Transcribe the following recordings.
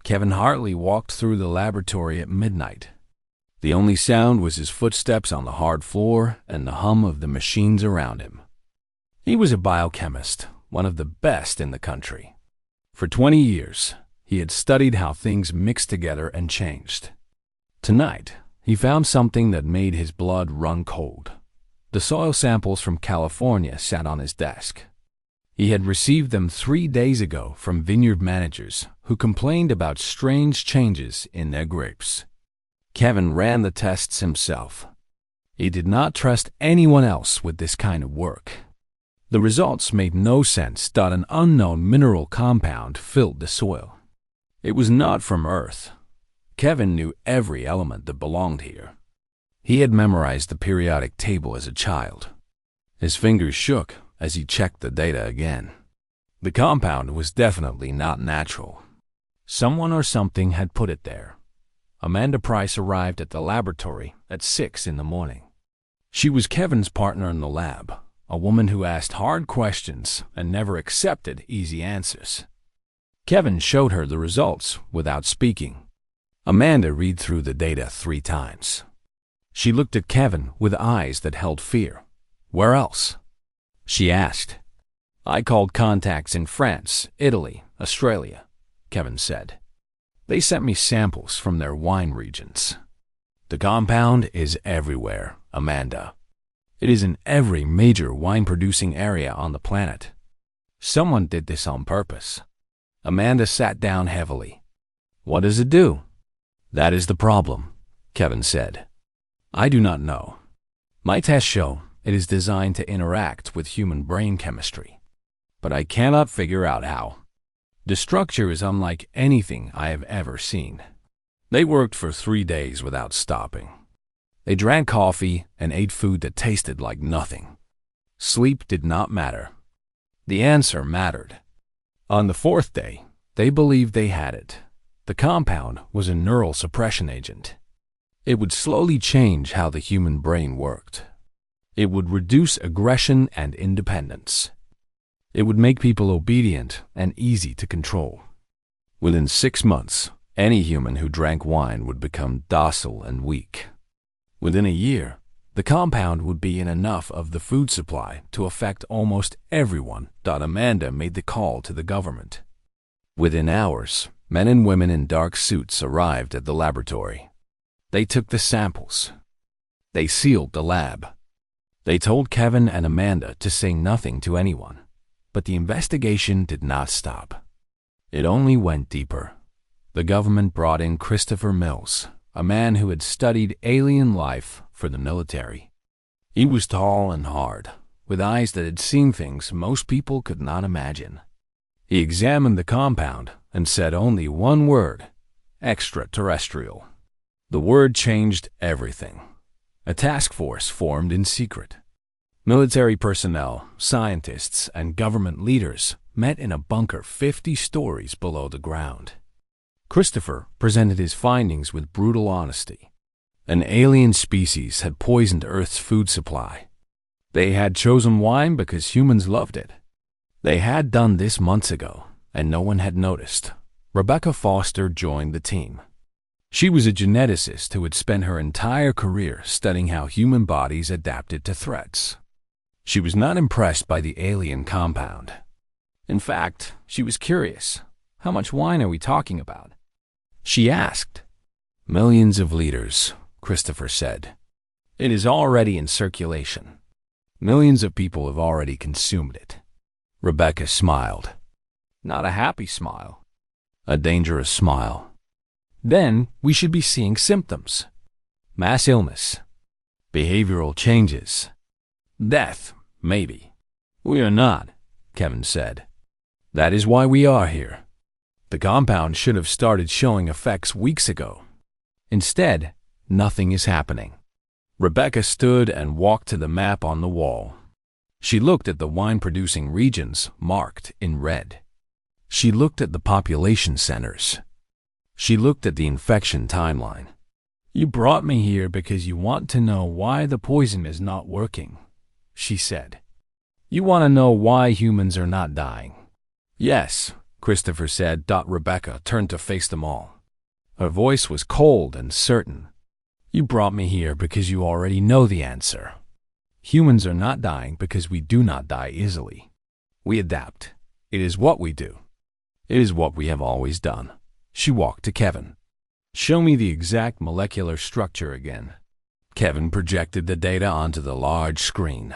Kevin Hartley walked through the laboratory at midnight. The only sound was his footsteps on the hard floor and the hum of the machines around him. He was a biochemist, one of the best in the country. For 20 years, he had studied how things mixed together and changed. Tonight, he found something that made his blood run cold. The soil samples from California sat on his desk. He had received them 3 days ago from vineyard managers who complained about strange changes in their grapes. Kevin ran the tests himself. He did not trust anyone else with this kind of work. The results made no sense that an unknown mineral compound filled the soil. It was not from Earth. Kevin knew every element that belonged here. He had memorized the periodic table as a child. His fingers shook as he checked the data again. The compound was definitely not natural. Someone or something had put it there. Amanda Price arrived at the laboratory at 6 in the morning. She was Kevin's partner in the lab, a woman who asked hard questions and never accepted easy answers. Kevin showed her the results without speaking. Amanda read through the data 3 times. She looked at Kevin with eyes that held fear. "Where else?" she asked. "I called contacts in France, Italy, Australia," Kevin said. "They sent me samples from their wine regions." "The compound is everywhere, Amanda. It is in every major wine-producing area on the planet. Someone did this on purpose." Amanda sat down heavily. "What does it do?" "That is the problem," Kevin said. "I do not know. My tests show it is designed to interact with human brain chemistry, but I cannot figure out how. The structure is unlike anything I have ever seen." They worked for 3 days without stopping. They drank coffee and ate food that tasted like nothing. Sleep did not matter. The answer mattered. On the 4th day, they believed they had it. The compound was a neural suppression agent. It would slowly change how the human brain worked. It would reduce aggression and independence. It would make people obedient and easy to control. Within 6 months, any human who drank wine would become docile and weak. Within a year, the compound would be in enough of the food supply to affect almost everyone. Amanda made the call to the government. Within hours, men and women in dark suits arrived at the laboratory. They took the samples. They sealed the lab. They told Kevin and Amanda to say nothing to anyone. But the investigation did not stop. It only went deeper. The government brought in Christopher Mills, a man who had studied alien life for the military. He was tall and hard, with eyes that had seen things most people could not imagine. He examined the compound and said only one word: extraterrestrial. The word changed everything. A task force formed in secret. Military personnel, scientists, and government leaders met in a bunker 50 stories below the ground. Christopher presented his findings with brutal honesty. An alien species had poisoned Earth's food supply. They had chosen wine because humans loved it. They had done this months ago, and no one had noticed. Rebecca Foster joined the team. She was a geneticist who had spent her entire career studying how human bodies adapted to threats. She was not impressed by the alien compound. In fact, she was curious. How much wine are we talking about? She asked. "Millions of liters," Christopher said. "It is already in circulation. Millions of people have already consumed it." Rebecca smiled. Not a happy smile. A dangerous smile. "Then we should be seeing symptoms. Mass illness. Behavioral changes. Death, maybe." "We are not," Kevin said. "That is why we are here. The compound should have started showing effects weeks ago. Instead, nothing is happening." Rebecca stood and walked to the map on the wall. She looked at the wine-producing regions marked in red. She looked at the population centers. She looked at the infection timeline. "You brought me here because you want to know why the poison is not working," she said. "You want to know why humans are not dying." "Yes," Christopher said. Rebecca turned to face them all. Her voice was cold and certain. You brought me here because you already know the answer. Humans are not dying because we do not die easily. We adapt. It is what we do. It is what we have always done. She walked to Kevin. Show me the exact molecular structure again. Kevin projected the data onto the large screen.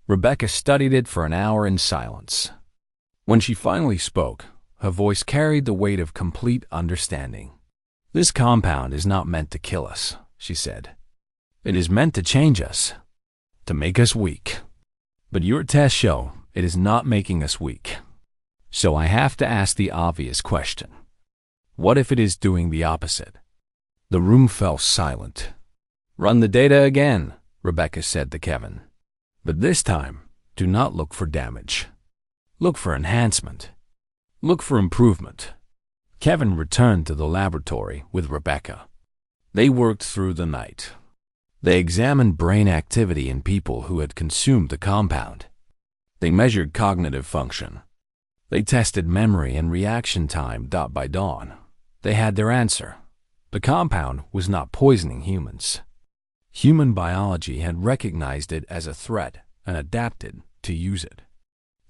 Rebecca studied it for an hour in silence. When she finally spoke, her voice carried the weight of complete understanding. This compound is not meant to kill us, she said. It is meant to change us, to make us weak. But your tests show it is not making us weak. So I have to ask the obvious question. What if it is doing the opposite? The room fell silent. Run the data again, Rebecca said to Kevin. But this time, do not look for damage. Look for enhancement. Look for improvement. Kevin returned to the laboratory with Rebecca. They worked through the night. They examined brain activity in people who had consumed the compound. They measured cognitive function. They tested memory and reaction time dot by dawn. They had their answer. The compound was not poisoning humans. Human biology had recognized it as a threat and adapted to use it.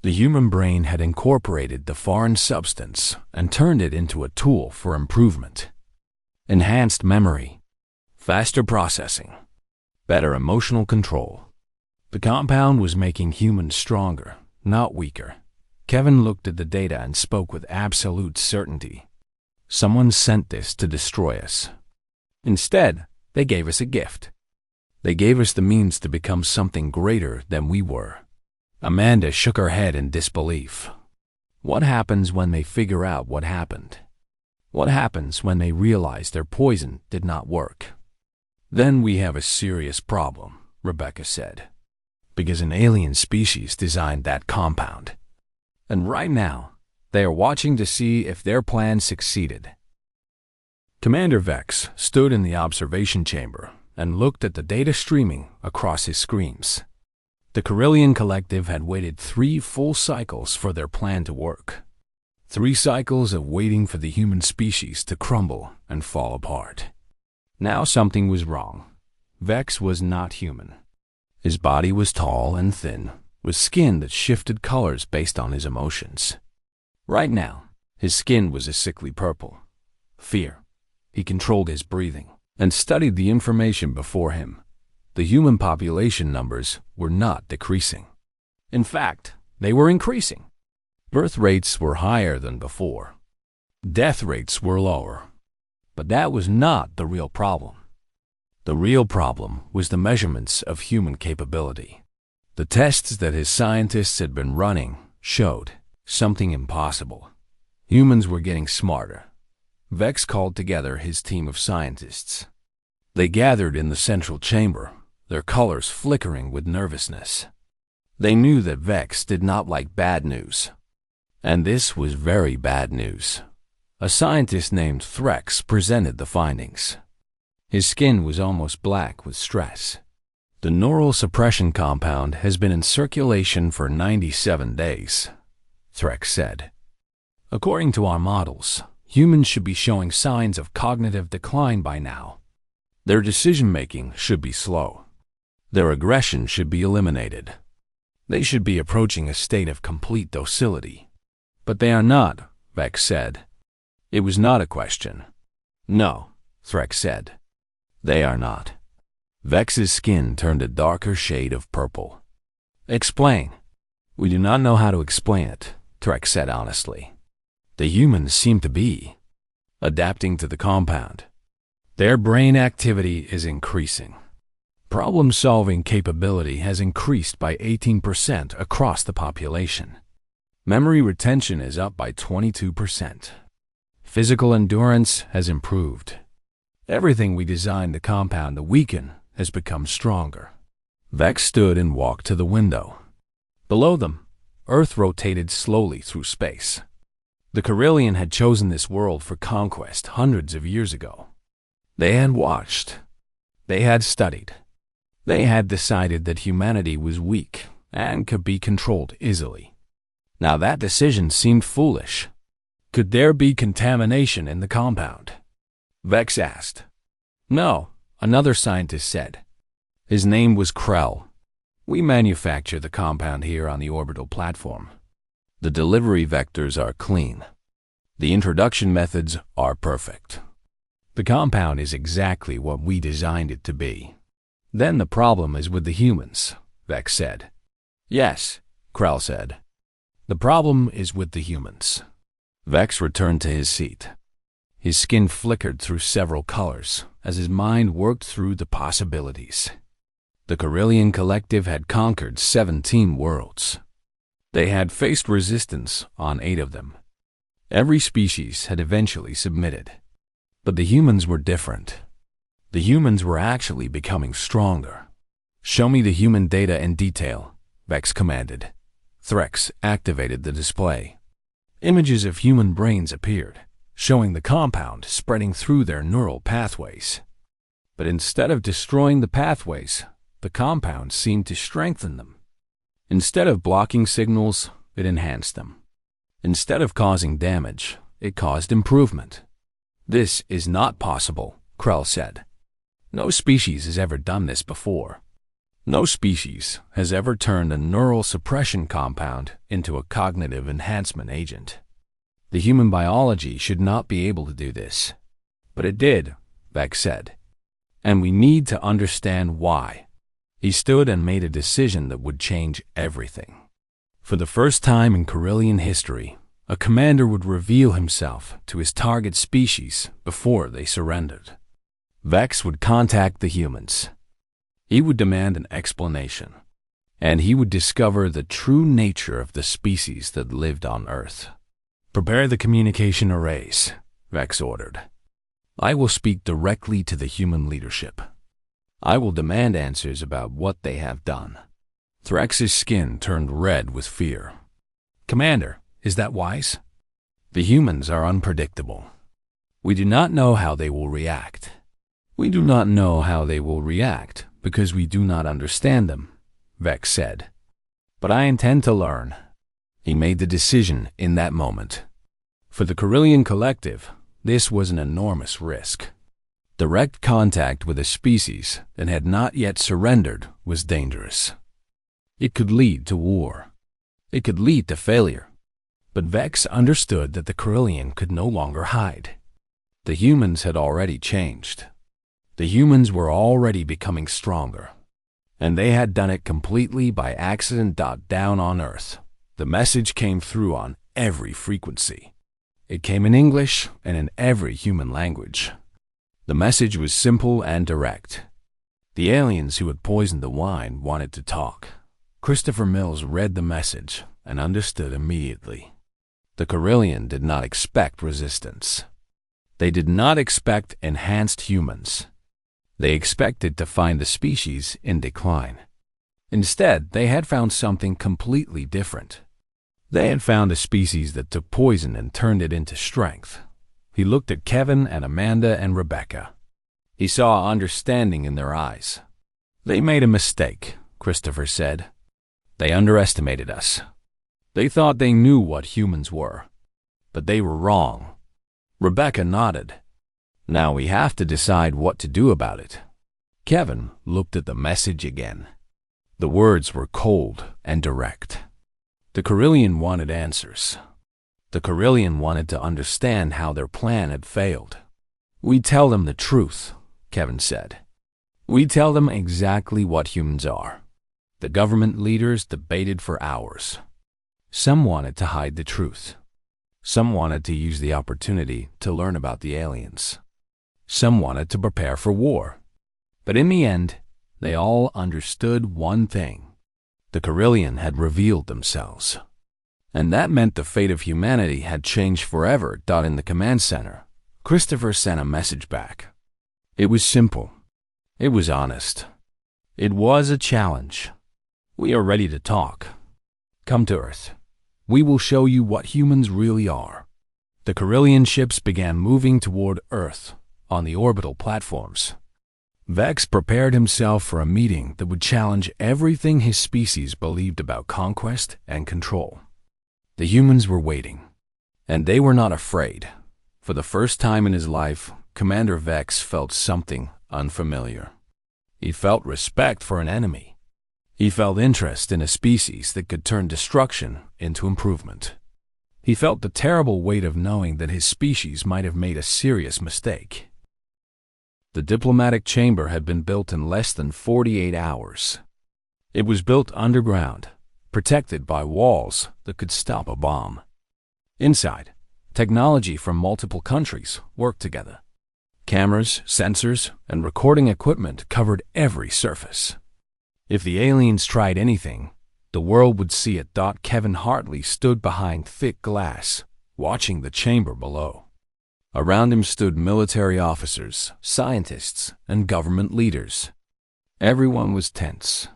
The human brain had incorporated the foreign substance and turned it into a tool for improvement. Enhanced memory, faster processing, better emotional control. The compound was making humans stronger, not weaker. Kevin looked at the data and spoke with absolute certainty. Someone sent this to destroy us. Instead, they gave us a gift. They gave us the means to become something greater than we were. Amanda shook her head in disbelief. What happens when they figure out what happened? What happens when they realize their poison did not work? Then we have a serious problem, Rebecca said, because an alien species designed that compound. And right now, they are watching to see if their plan succeeded. Commander Vex stood in the observation chamber and looked at the data streaming across his screens. The Carillion Collective had waited 3 full cycles for their plan to work. 3 cycles of waiting for the human species to crumble and fall apart. Now something was wrong. Vex was not human. His body was tall and thin, with skin that shifted colors based on his emotions. Right now, his skin was a sickly purple. Fear. He controlled his breathing and studied the information before him. The human population numbers were not decreasing. In fact, they were increasing. Birth rates were higher than before. Death rates were lower. But that was not the real problem. The real problem was the measurements of human capability. The tests that his scientists had been running showed something impossible. Humans were getting smarter. Vex called together his team of scientists. They gathered in the central chamber, their colors flickering with nervousness. They knew that Vex did not like bad news. And this was very bad news. A scientist named Threx presented the findings. His skin was almost black with stress. The neural suppression compound has been in circulation for 97 days, Threx said. According to our models, humans should be showing signs of cognitive decline by now. Their decision-making should be slow. Their aggression should be eliminated. They should be approaching a state of complete docility. But they are not, Vex said. It was not a question. No, Threx said. They are not. Vex's skin turned a darker shade of purple. Explain. We do not know how to explain it, Threx said honestly. The humans seem to be adapting to the compound. Their brain activity is increasing. Problem-solving capability has increased by 18% across the population. Memory retention is up by 22%. Physical endurance has improved. Everything we designed the compound to weaken has become stronger. Vex stood and walked to the window. Below them, Earth rotated slowly through space. The Carillion had chosen this world for conquest hundreds of years ago. They had watched. They had studied. They had decided that humanity was weak and could be controlled easily. Now that decision seemed foolish. Could there be contamination in the compound? Vex asked. No, another scientist said. His name was Krell. We manufacture the compound here on the orbital platform. The delivery vectors are clean. The introduction methods are perfect. The compound is exactly what we designed it to be. Then the problem is with the humans, Vex said. Yes, Krell said. The problem is with the humans. Vex returned to his seat. His skin flickered through several colors as his mind worked through the possibilities. The Carillion Collective had conquered 17 worlds. They had faced resistance on 8 of them. Every species had eventually submitted. But the humans were different. The humans were actually becoming stronger. Show me the human data in detail, Vex commanded. Threx activated the display. Images of human brains appeared, showing the compound spreading through their neural pathways. But instead of destroying the pathways, the compound seemed to strengthen them. Instead of blocking signals, it enhanced them. Instead of causing damage, it caused improvement. This is not possible, Krell said. No species has ever done this before. No species has ever turned a neural suppression compound into a cognitive enhancement agent. The human biology should not be able to do this. But it did, Vex said. And we need to understand why. He stood and made a decision that would change everything. For the first time in Carillion history, a commander would reveal himself to his target species before they surrendered. Vex would contact the humans. He would demand an explanation, and he would discover the true nature of the species that lived on Earth. Prepare the communication arrays, Vex ordered. I will speak directly to the human leadership. I will demand answers about what they have done. Threx's skin turned red with fear. Commander, is that wise? The humans are unpredictable. We do not know how they will react. We do not know how they will react because we do not understand them, Vex said. But I intend to learn. He made the decision in that moment. For the Carillion Collective, this was an enormous risk. Direct contact with a species that had not yet surrendered was dangerous. It could lead to war. It could lead to failure. But Vex understood that the Carillion could no longer hide. The humans had already changed. The humans were already becoming stronger. And they had done it completely by accident. Down on Earth, the message came through on every frequency. It came in English and in every human language. The message was simple and direct. The aliens who had poisoned the wine wanted to talk. Christopher Mills read the message and understood immediately. The Carillion did not expect resistance. They did not expect enhanced humans. They expected to find the species in decline. Instead, they had found something completely different. They had found a species that took poison and turned it into strength. He looked at Kevin and Amanda and Rebecca. He saw understanding in their eyes. They made a mistake, Christopher said. They underestimated us. They thought they knew what humans were. But they were wrong. Rebecca nodded. Now we have to decide what to do about it. Kevin looked at the message again. The words were cold and direct. The Carillion wanted answers. The Carillion wanted to understand how their plan had failed. We tell them the truth, Kevin said. We tell them exactly what humans are. The government leaders debated for hours. Some wanted to hide the truth. Some wanted to use the opportunity to learn about the aliens. Some wanted to prepare for war. But in the end, they all understood one thing. The Carillion had revealed themselves. And that meant the fate of humanity had changed forever. In the command center, Christopher sent a message back. It was simple. It was honest. It was a challenge. We are ready to talk. Come to Earth. We will show you what humans really are. The Carillion ships began moving toward Earth on the orbital platforms. Vex prepared himself for a meeting that would challenge everything his species believed about conquest and control. The humans were waiting. And they were not afraid. For the first time in his life, Commander Vex felt something unfamiliar. He felt respect for an enemy. He felt interest in a species that could turn destruction into improvement. He felt the terrible weight of knowing that his species might have made a serious mistake. The diplomatic chamber had been built in less than 48 hours. It was built underground, protected by walls that could stop a bomb. Inside, technology from multiple countries worked together. Cameras, sensors, and recording equipment covered every surface. If the aliens tried anything, the world would see it. Kevin Hartley stood behind thick glass, watching the chamber below. Around him stood military officers, scientists, and government leaders. Everyone was tense.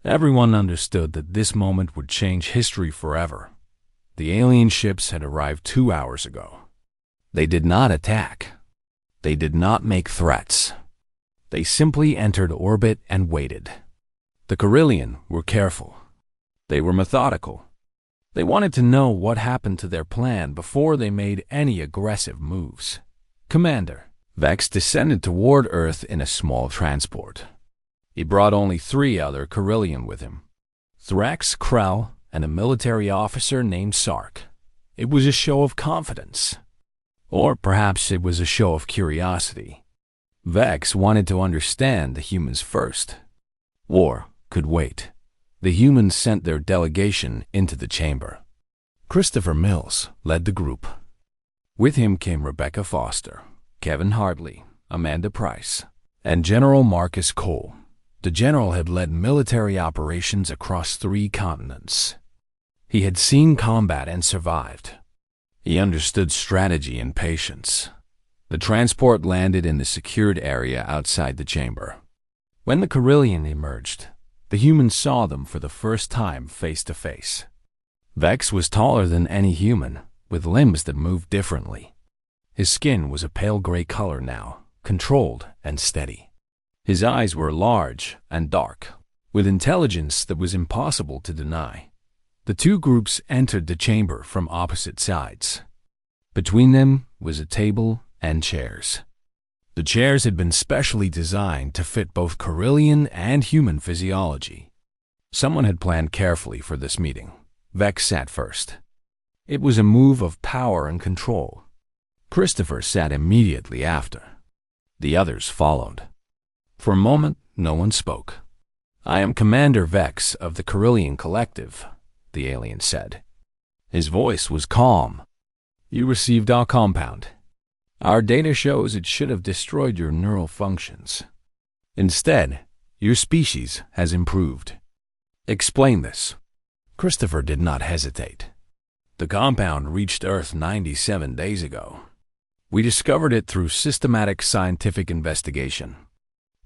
Everyone understood that this moment would change history forever. The alien ships had arrived 2 hours ago. They did not attack. They did not make threats. They simply entered orbit and waited. The Carillion were careful. They were methodical. They wanted to know what happened to their plan before they made any aggressive moves. Commander Vex descended toward Earth in a small transport. He brought only 3 other Carillion with him: Thrax, Krell, and a military officer named Sark. It was a show of confidence. Or perhaps it was a show of curiosity. Vex wanted to understand the humans first. War could wait. The humans sent their delegation into the chamber. Christopher Mills led the group. With him came Rebecca Foster, Kevin Hartley, Amanda Price, and General Marcus Cole. The general had led military operations across 3 continents. He had seen combat and survived. He understood strategy and patience. The transport landed in the secured area outside the chamber. When the Carillion emerged, the humans saw them for the first time face to face. Vex was taller than any human, with limbs that moved differently. His skin was a pale gray color now, controlled and steady. His eyes were large and dark, with intelligence that was impossible to deny. The 2 groups entered the chamber from opposite sides. Between them was a table and chairs. The chairs had been specially designed to fit both Carillion and human physiology. Someone had planned carefully for this meeting. Vex sat first. It was a move of power and control. Christopher sat immediately after. The others followed. For a moment, no one spoke. "I am Commander Vex of the Carillion Collective," the alien said. His voice was calm. "You received our compound. Our data shows it should have destroyed your neural functions. Instead, your species has improved. Explain this." Christopher did not hesitate. "The compound reached Earth 97 days ago. We discovered it through systematic scientific investigation.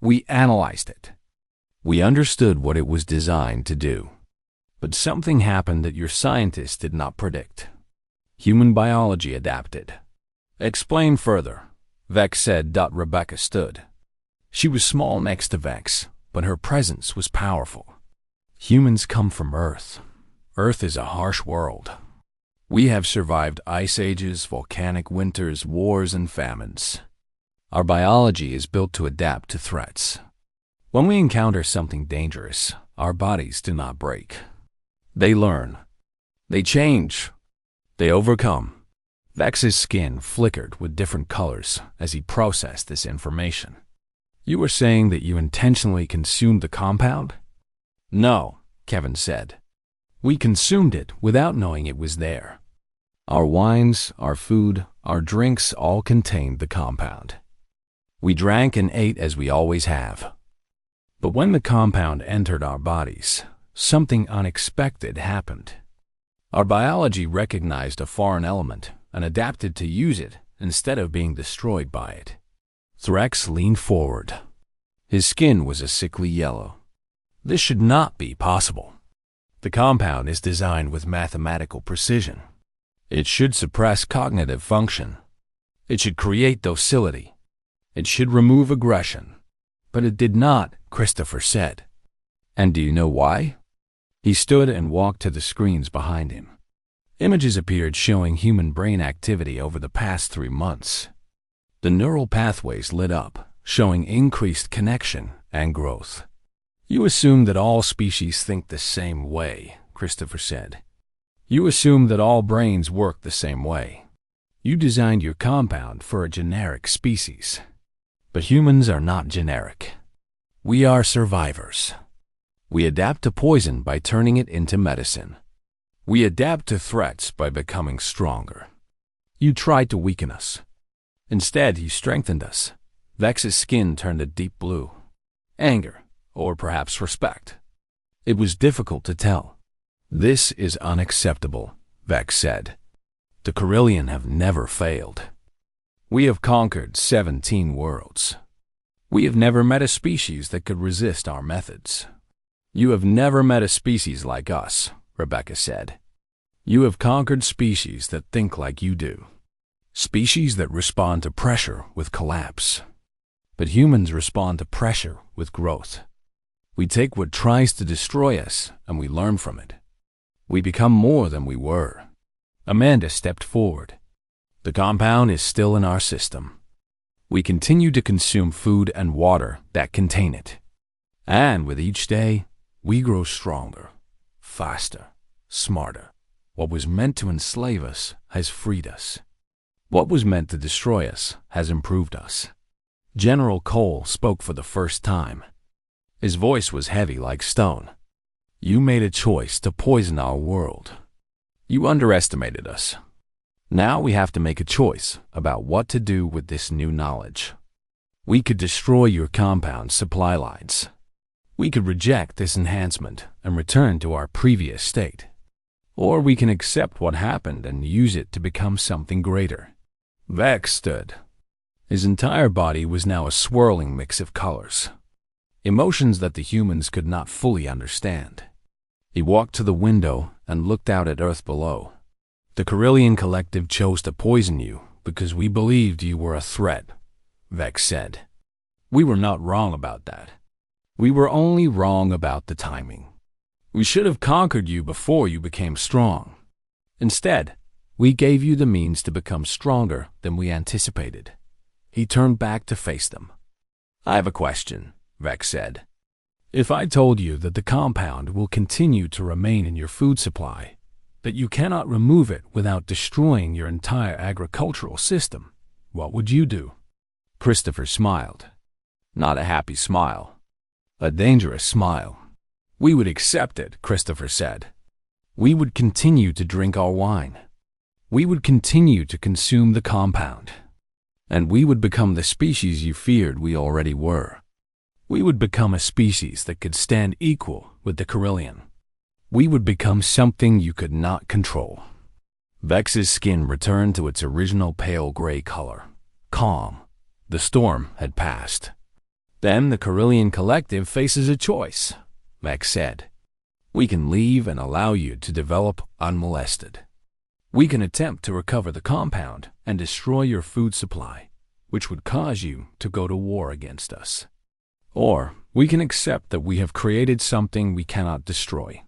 We analyzed it. We understood what it was designed to do. But something happened that your scientists did not predict. Human biology adapted." "Explain further," Vex said. Rebecca stood. She was small next to Vex, but her presence was powerful. "Humans come from Earth. Earth is a harsh world. We have survived ice ages, volcanic winters, wars, and famines. Our biology is built to adapt to threats. When we encounter something dangerous, our bodies do not break. They learn. They change. They overcome." Vex's skin flickered with different colors as he processed this information. "You were saying that you intentionally consumed the compound?" "No," Kevin said. "We consumed it without knowing it was there. Our wines, our food, our drinks all contained the compound. We drank and ate as we always have. But when the compound entered our bodies, something unexpected happened. Our biology recognized a foreign element and adapted to use it instead of being destroyed by it." Thrax leaned forward. His skin was a sickly yellow. "This should not be possible. The compound is designed with mathematical precision. It should suppress cognitive function. It should create docility. It should remove aggression. But it did not," Christopher said. "And do you know why?" He stood and walked to the screens behind him. Images appeared showing human brain activity over the past 3 months. The neural pathways lit up, showing increased connection and growth. You assume that all species think the same way, Christopher said. You assume that all brains work the same way. You designed your compound for a generic species. But humans are not generic. We are survivors. We adapt to poison by turning it into medicine. We adapt to threats by becoming stronger. You tried to weaken us. Instead, you strengthened us. Vex's skin turned a deep blue. Anger, or perhaps respect. It was difficult to tell. This is unacceptable, Vex said. The Corellian have never failed. We have conquered 17 worlds. We have never met a species that could resist our methods. You have never met a species like us, Rebecca said. You have conquered species that think like you do. Species that respond to pressure with collapse. But humans respond to pressure with growth. We take what tries to destroy us and we learn from it. We become more than we were. Amanda stepped forward. The compound is still in our system. We continue to consume food and water that contain it. And with each day, we grow stronger, faster, smarter. What was meant to enslave us has freed us. What was meant to destroy us has improved us. General Cole spoke for the first time. His voice was heavy like stone. You made a choice to poison our world. You underestimated us. Now we have to make a choice about what to do with this new knowledge. We could destroy your compound supply lines. We could reject this enhancement and return to our previous state. Or we can accept what happened and use it to become something greater. Vex stood. His entire body was now a swirling mix of colors. Emotions that the humans could not fully understand. He walked to the window and looked out at Earth below. The Corellian Collective chose to poison you because we believed you were a threat, Vex said. We were not wrong about that. We were only wrong about the timing. We should have conquered you before you became strong. Instead, we gave you the means to become stronger than we anticipated. He turned back to face them. I have a question, Vex said. If I told you that the compound will continue to remain in your food supply, that you cannot remove it without destroying your entire agricultural system, what would you do? Christopher smiled. Not a happy smile. A dangerous smile. We would accept it, Christopher said. We would continue to drink our wine. We would continue to consume the compound. And we would become the species you feared we already were. We would become a species that could stand equal with the Corellian. We would become something you could not control. Vex's skin returned to its original pale gray color. Calm. The storm had passed. Then the Corellian Collective faces a choice, Vex said. We can leave and allow you to develop unmolested. We can attempt to recover the compound and destroy your food supply, which would cause you to go to war against us. Or we can accept that we have created something we cannot destroy.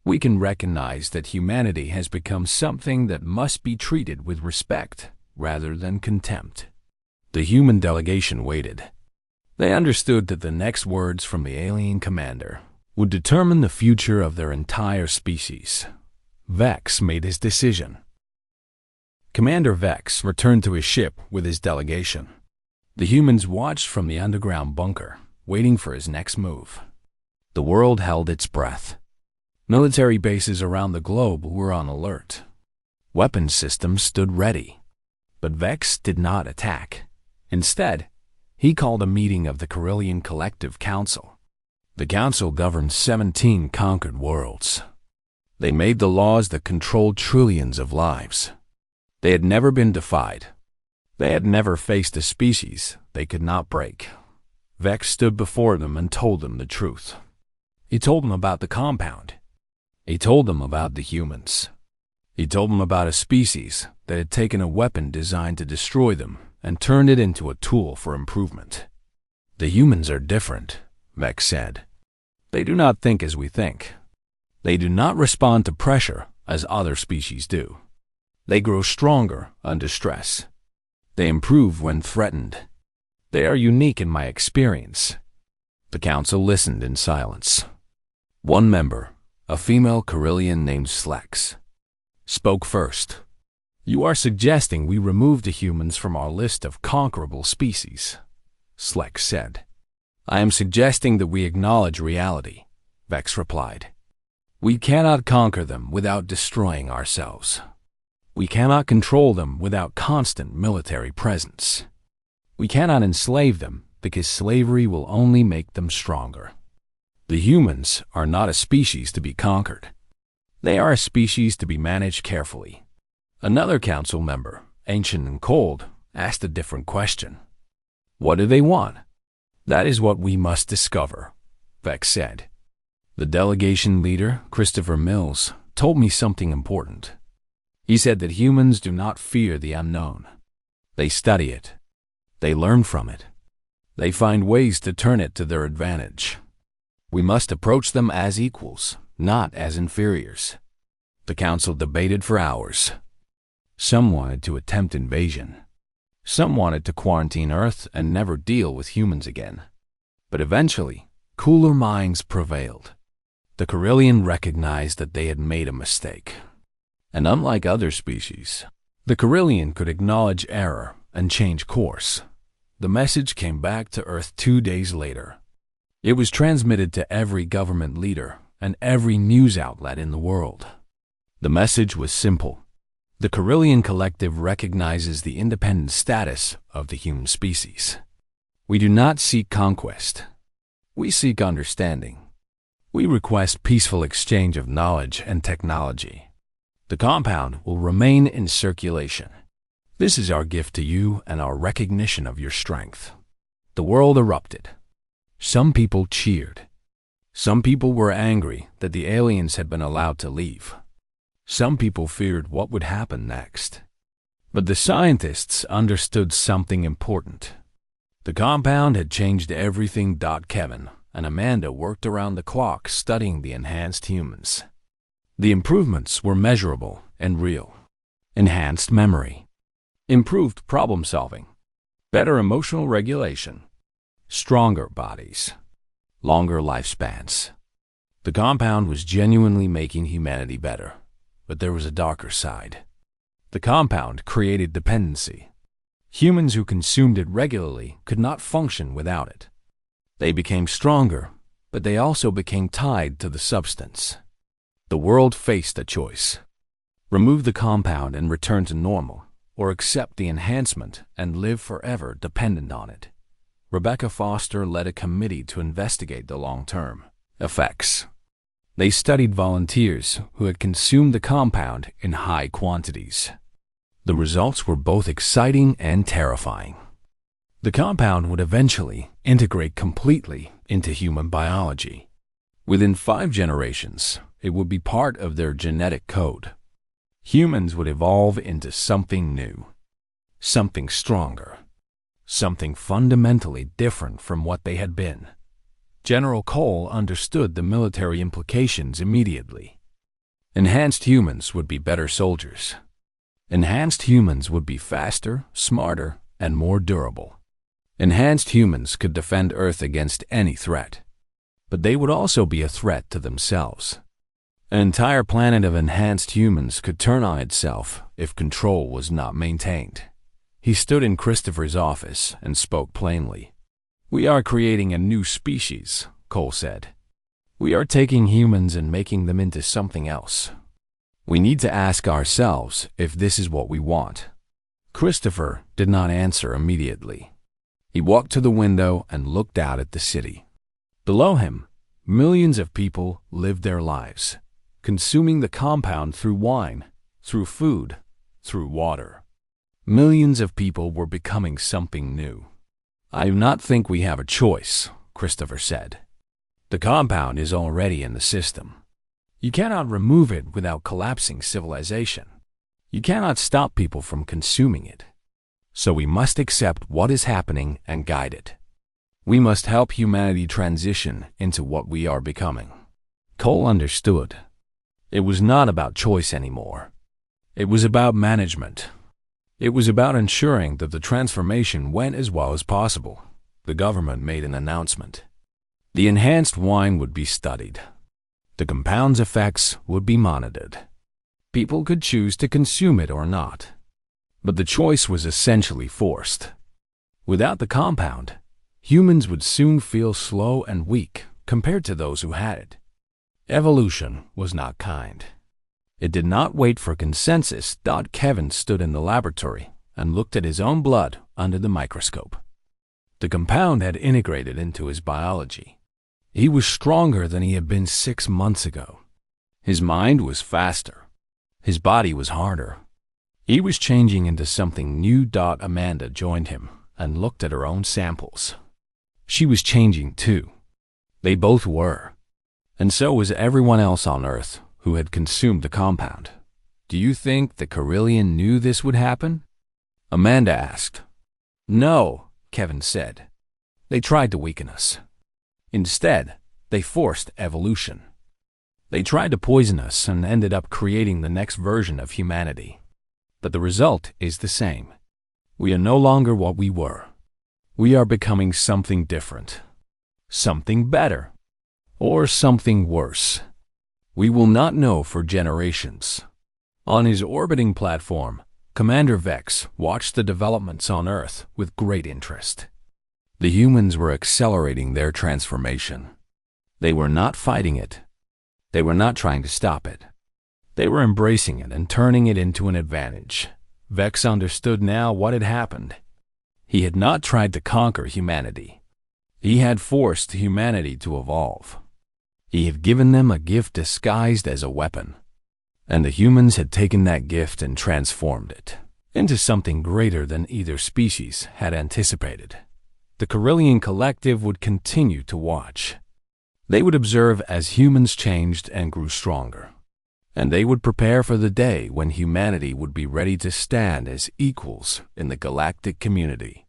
We can recognize that humanity has become something that must be treated with respect rather than contempt. The human delegation waited. They understood that the next words from the alien commander would determine the future of their entire species. Vex made his decision. Commander Vex returned to his ship with his delegation. The humans watched from the underground bunker, waiting for his next move. The world held its breath. Military bases around the globe were on alert. Weapons systems stood ready. But Vex did not attack. Instead, he called a meeting of the Corellian Collective Council. The council governed 17 conquered worlds. They made the laws that controlled trillions of lives. They had never been defied. They had never faced a species they could not break. Vex stood before them and told them the truth. He told them about the compound. He told them about the humans. He told them about a species that had taken a weapon designed to destroy them and turned it into a tool for improvement. The humans are different, Vex said. They do not think as we think. They do not respond to pressure as other species do. They grow stronger under stress. They improve when threatened. They are unique in my experience. The council listened in silence. One member, a female Carillion named Slex, spoke first. "You are suggesting we remove the humans from our list of conquerable species," Slex said. "I am suggesting that we acknowledge reality," Vex replied. "We cannot conquer them without destroying ourselves. We cannot control them without constant military presence. We cannot enslave them because slavery will only make them stronger. The humans are not a species to be conquered. They are a species to be managed carefully." Another council member, ancient and cold, asked a different question. "What do they want?" "That is what we must discover," Vex said. The delegation leader, Christopher Mills, told me something important. He said that humans do not fear the unknown. They study it. They learn from it. They find ways to turn it to their advantage. We must approach them as equals, not as inferiors. The council debated for hours. Some wanted to attempt invasion. Some wanted to quarantine Earth and never deal with humans again. But eventually, cooler minds prevailed. The Carillion recognized that they had made a mistake. And unlike other species, the Carillion could acknowledge error and change course. The message came back to Earth 2 days later. It was transmitted to every government leader and every news outlet in the world. The message was simple. The Carillion Collective recognizes the independent status of the human species. We do not seek conquest. We seek understanding. We request peaceful exchange of knowledge and technology. The compound will remain in circulation. This is our gift to you and our recognition of your strength." The world erupted. Some people cheered. Some people were angry that the aliens had been allowed to leave. Some people feared what would happen next. But the scientists understood something important. The compound had changed everything. Kevin and Amanda worked around the clock studying the enhanced humans. The improvements were measurable and real. Enhanced memory, improved problem solving, better emotional regulation, stronger bodies, longer lifespans. The compound was genuinely making humanity better. But there was a darker side. The compound created dependency. Humans who consumed it regularly could not function without it. They became stronger, but they also became tied to the substance. The world faced a choice. Remove the compound and return to normal, or accept the enhancement and live forever dependent on it. Rebecca Foster led a committee to investigate the long-term effects. They studied volunteers who had consumed the compound in high quantities. The results were both exciting and terrifying. The compound would eventually integrate completely into human biology. Within 5 generations, it would be part of their genetic code. Humans would evolve into something new, something stronger, something fundamentally different from what they had been. General Cole understood the military implications immediately. Enhanced humans would be better soldiers. Enhanced humans would be faster, smarter, and more durable. Enhanced humans could defend Earth against any threat. But they would also be a threat to themselves. An entire planet of enhanced humans could turn on itself if control was not maintained. He stood in Christopher's office and spoke plainly. "We are creating a new species," Cole said. "We are taking humans and making them into something else. We need to ask ourselves if this is what we want." Christopher did not answer immediately. He walked to the window and looked out at the city. Below him, millions of people lived their lives, consuming the compound through wine, through food, through water. Millions of people were becoming something new. "I do not think we have a choice," Christopher said. "The compound is already in the system. You cannot remove it without collapsing civilization. You cannot stop people from consuming it. So we must accept what is happening and guide it. We must help humanity transition into what we are becoming." Cole understood. It was not about choice anymore. It was about management. It was about ensuring that the transformation went as well as possible. The government made an announcement. The enhanced wine would be studied. The compound's effects would be monitored. People could choose to consume it or not. But the choice was essentially forced. Without the compound, humans would soon feel slow and weak compared to those who had it. Evolution was not kind. It did not wait for consensus. Kevin stood in the laboratory and looked at his own blood under the microscope. The compound had integrated into his biology. He was stronger than he had been 6 months ago. His mind was faster. His body was harder. He was changing into something new. Amanda joined him and looked at her own samples. She was changing too. They both were. And so was everyone else on Earth who had consumed the compound. Do you think the Carillion knew this would happen? Amanda asked. No, Kevin said. They tried to weaken us. Instead, they forced evolution. They tried to poison us and ended up creating the next version of humanity. But the result is the same. We are no longer what we were. We are becoming something different. Something better. Or something worse. We will not know for generations. On his orbiting platform, Commander Vex watched the developments on Earth with great interest. The humans were accelerating their transformation. They were not fighting it. They were not trying to stop it. They were embracing it and turning it into an advantage. Vex understood now what had happened. He had not tried to conquer humanity. He had forced humanity to evolve. He had given them a gift disguised as a weapon. And the humans had taken that gift and transformed it into something greater than either species had anticipated. The Carillion Collective would continue to watch. They would observe as humans changed and grew stronger. And they would prepare for the day when humanity would be ready to stand as equals in the galactic community.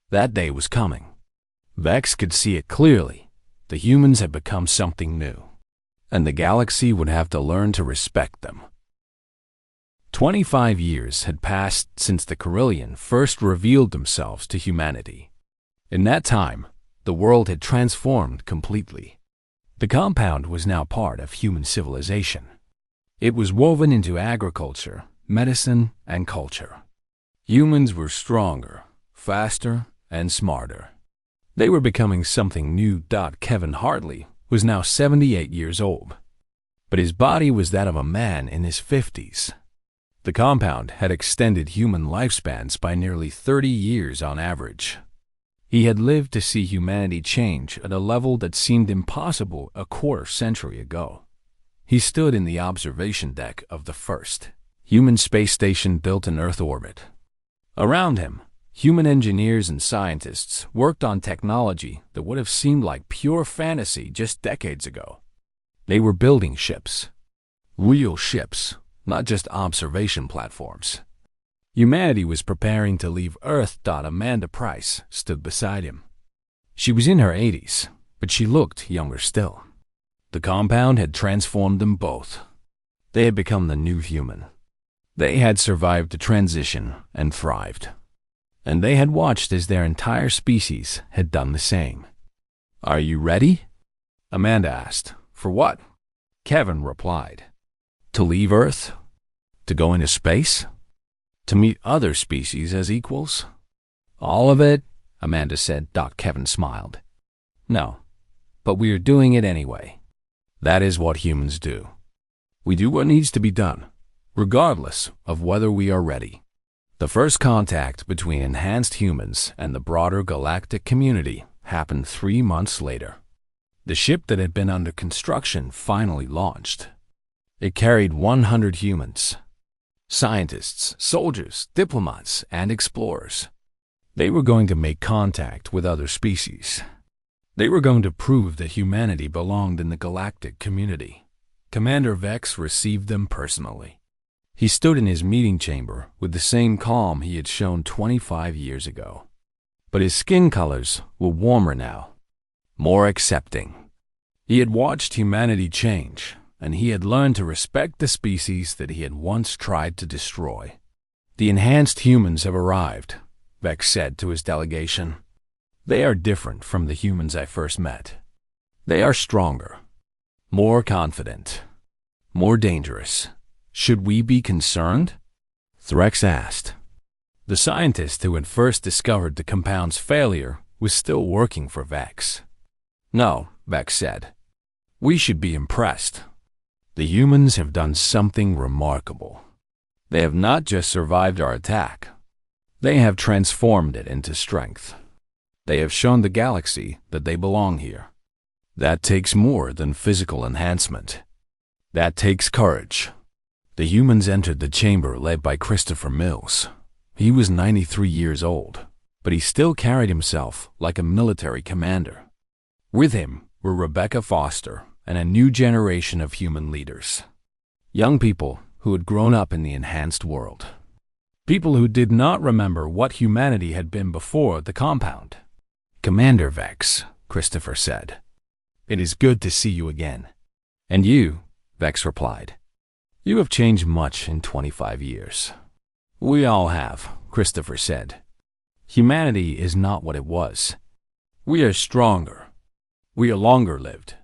That day was coming. Vex could see it clearly. The humans had become something new, and the galaxy would have to learn to respect them. 25 years had passed since the Carillion first revealed themselves to humanity. In that time, the world had transformed completely. The compound was now part of human civilization. It was woven into agriculture, medicine, and culture. Humans were stronger, faster, and smarter. They were becoming something new. Kevin Hartley was now 78 years old, but his body was that of a man in his 50s. The compound had extended human lifespans by nearly 30 years on average. He had lived to see humanity change at a level that seemed impossible a quarter century ago. He stood in the observation deck of the first human space station built in Earth orbit. Around him, human engineers and scientists worked on technology that would have seemed like pure fantasy just decades ago. They were building ships. Real ships, not just observation platforms. Humanity was preparing to leave Earth. Amanda Price stood beside him. She was in her 80s, but she looked younger still. The compound had transformed them both. They had become the new human. They had survived the transition and thrived. And they had watched as their entire species had done the same. Are you ready? Amanda asked. For what? Kevin replied. To leave Earth? To go into space? To meet other species as equals? All of it? Amanda said. Kevin smiled. No, but we are doing it anyway. That is what humans do. We do what needs to be done, regardless of whether we are ready. The first contact between enhanced humans and the broader galactic community happened 3 months later. The ship that had been under construction finally launched. It carried 100 humans. Scientists, soldiers, diplomats, and explorers. They were going to make contact with other species. They were going to prove that humanity belonged in the galactic community. Commander Vex received them personally. He stood in his meeting chamber with the same calm he had shown 25 years ago. But his skin colors were warmer now, more accepting. He had watched humanity change, and he had learned to respect the species that he had once tried to destroy. "The enhanced humans have arrived," Vex said to his delegation. "They are different from the humans I first met. They are stronger, more confident, more dangerous. Should we be concerned?" Threx asked. The scientist who had first discovered the compound's failure was still working for Vex. "No," Vex said. "We should be impressed. The humans have done something remarkable. They have not just survived our attack. They have transformed it into strength. They have shown the galaxy that they belong here. That takes more than physical enhancement. That takes courage." The humans entered the chamber led by Christopher Mills. He was 93 years old, but he still carried himself like a military commander. With him were Rebecca Foster and a new generation of human leaders. Young people who had grown up in the enhanced world. People who did not remember what humanity had been before the compound. "Commander Vex," Christopher said. "It is good to see you again." "And you," Vex replied. "You have changed much in 25 years. "We all have," Christopher said. "Humanity is not what it was. We are stronger. We are longer lived.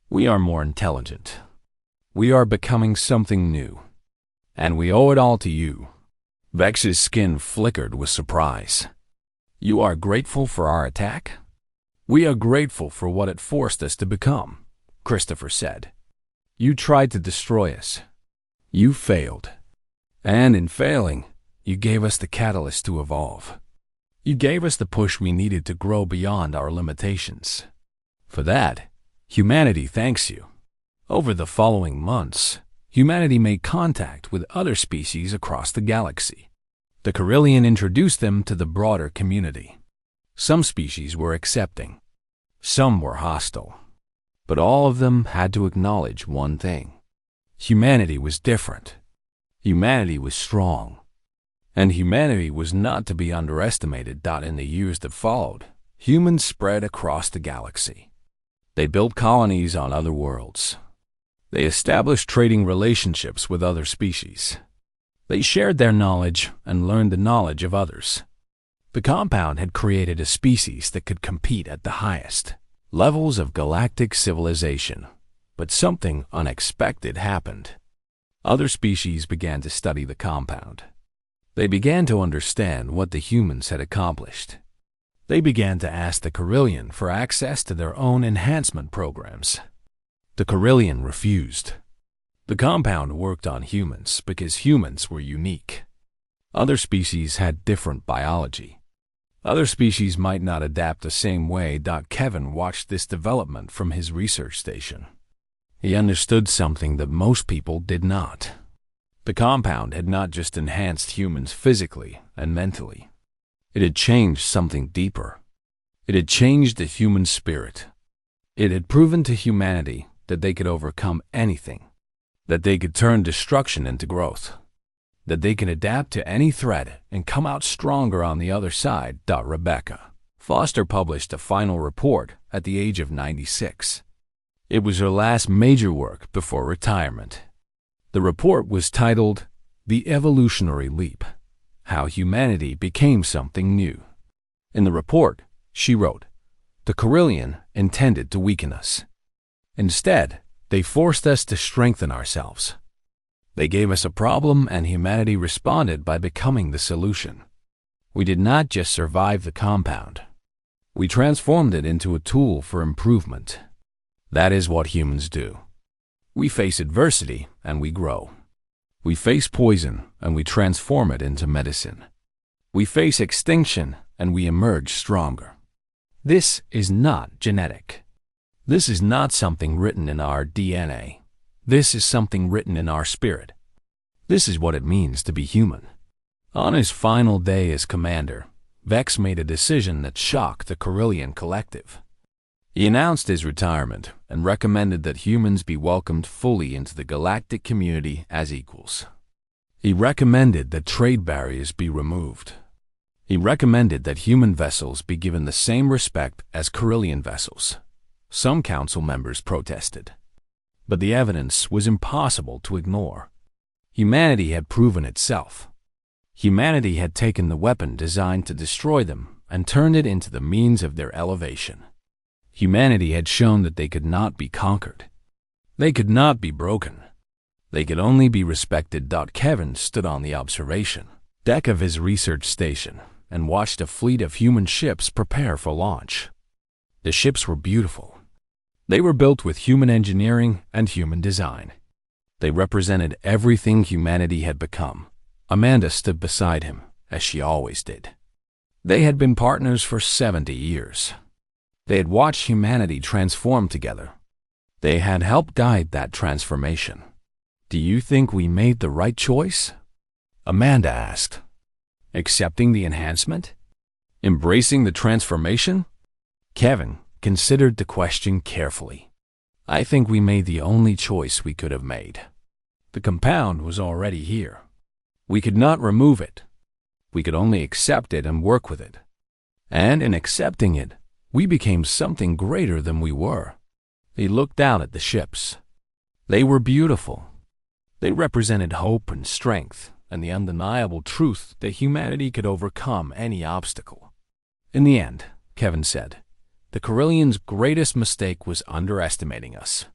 We are more intelligent. We are becoming something new. And we owe it all to you." Vex's skin flickered with surprise. "You are grateful for our attack?" "We are grateful for what it forced us to become," Christopher said. "You tried to destroy us. You failed. And in failing, you gave us the catalyst to evolve. You gave us the push we needed to grow beyond our limitations. For that, humanity thanks you." Over the following months, humanity made contact with other species across the galaxy. The Carillion introduced them to the broader community. Some species were accepting. Some were hostile. But all of them had to acknowledge one thing. Humanity was different. Humanity was strong. And humanity was not to be underestimated. In the years that followed, humans spread across the galaxy. They built colonies on other worlds. They established trading relationships with other species. They shared their knowledge and learned the knowledge of others. The compound had created a species that could compete at the highest levels of galactic civilization. But something unexpected happened. Other species began to study the compound. They began to understand what the humans had accomplished. They began to ask the Carillion for access to their own enhancement programs. The Carillion refused. The compound worked on humans because humans were unique. Other species had different biology. Other species might not adapt the same way. Kevin watched this development from his research station. He understood something that most people did not. The compound had not just enhanced humans physically and mentally. It had changed something deeper. It had changed the human spirit. It had proven to humanity that they could overcome anything, that they could turn destruction into growth, that they could adapt to any threat and come out stronger on the other side. Rebecca Foster published a final report at the age of 96. It was her last major work before retirement. The report was titled The Evolutionary Leap: How Humanity Became Something New. In the report, she wrote, "The Carillion intended to weaken us. Instead, they forced us to strengthen ourselves. They gave us a problem and humanity responded by becoming the solution. We did not just survive the compound. We transformed it into a tool for improvement. That is what humans do. We face adversity and we grow. We face poison and we transform it into medicine. We face extinction and we emerge stronger. This is not genetic. This is not something written in our DNA. This is something written in our spirit. This is what it means to be human." On his final day as commander, Vex made a decision that shocked the Carillion collective. He announced his retirement and recommended that humans be welcomed fully into the galactic community as equals. He recommended that trade barriers be removed. He recommended that human vessels be given the same respect as Carillion vessels. Some council members protested. But the evidence was impossible to ignore. Humanity had proven itself. Humanity had taken the weapon designed to destroy them and turned it into the means of their elevation. Humanity had shown that they could not be conquered. They could not be broken. They could only be respected. Kevin stood on the observation deck of his research station and watched a fleet of human ships prepare for launch. The ships were beautiful. They were built with human engineering and human design. They represented everything humanity had become. Amanda stood beside him, as she always did. They had been partners for 70 years. They had watched humanity transform together. They had helped guide that transformation. "Do you think we made the right choice?" Amanda asked. "Accepting the enhancement? Embracing the transformation?" Kevin considered the question carefully. "I think we made the only choice we could have made. The compound was already here. We could not remove it. We could only accept it and work with it. And in accepting it, we became something greater than we were." He looked down at the ships. They were beautiful. They represented hope and strength and the undeniable truth that humanity could overcome any obstacle. "In the end," Kevin said, "the Corellians' greatest mistake was underestimating us.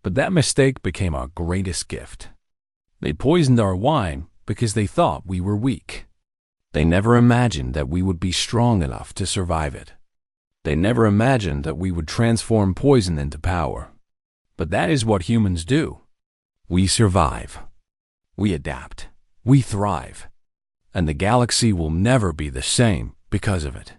But that mistake became our greatest gift. They poisoned our wine because they thought we were weak. They never imagined that we would be strong enough to survive it. They never imagined that we would transform poison into power. But that is what humans do. We survive. We adapt. We thrive. And the galaxy will never be the same because of it."